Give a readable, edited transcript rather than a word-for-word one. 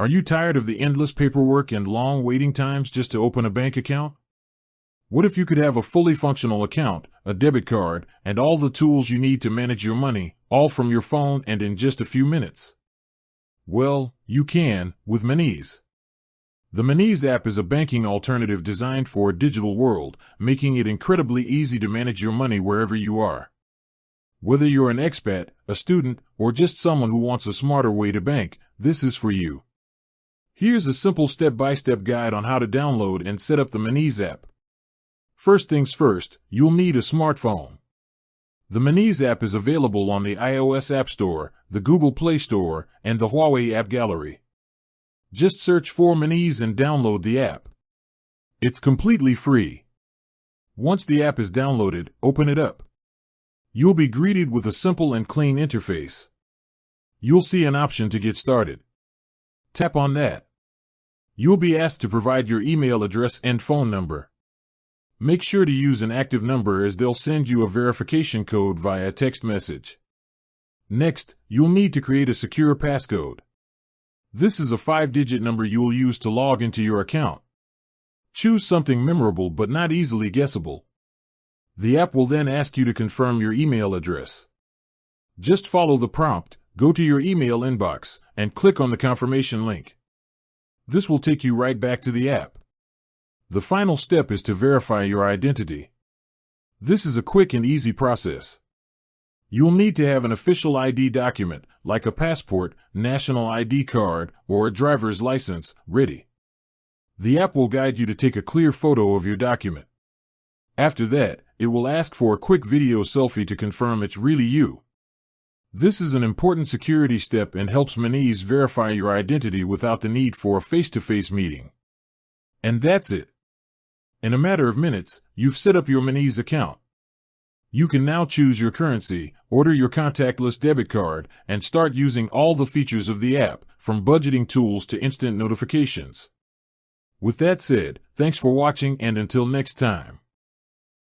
Are you tired of the endless paperwork and long waiting times just to open a bank account? What if you could have a fully functional account, a debit card, and all the tools you need to manage your money, all from your phone and in just a few minutes? Well, you can, with Monese. The Monese app is a banking alternative designed for a digital world, making it incredibly easy to manage your money wherever you are. Whether you're an expat, a student, or just someone who wants a smarter way to bank, this is for you. Here's a simple step-by-step guide on how to download and set up the Monese app. First things first, you'll need a smartphone. The Monese app is available on the iOS App Store, the Google Play Store, and the Huawei App Gallery. Just search for Monese and download the app. It's completely free. Once the app is downloaded, open it up. You'll be greeted with a simple and clean interface. You'll see an option to get started. Tap on that. You'll be asked to provide your email address and phone number. Make sure to use an active number as they'll send you a verification code via text message. Next, you'll need to create a secure passcode. This is a 5-digit number you'll use to log into your account. Choose something memorable but not easily guessable. The app will then ask you to confirm your email address. Just follow the prompt, go to your email inbox, and click on the confirmation link. This will take you right back to the app. The final step is to verify your identity. This is a quick and easy process. You'll need to have an official ID document, like a passport, national ID card, or a driver's license, ready. The app will guide you to take a clear photo of your document. After that, it will ask for a quick video selfie to confirm it's really you. This is an important security step and helps Monese verify your identity without the need for a face-to-face meeting. And that's it. In a matter of minutes, you've set up your Monese account. You can now choose your currency, order your contactless debit card, and start using all the features of the app, from budgeting tools to instant notifications. With that said, thanks for watching and until next time.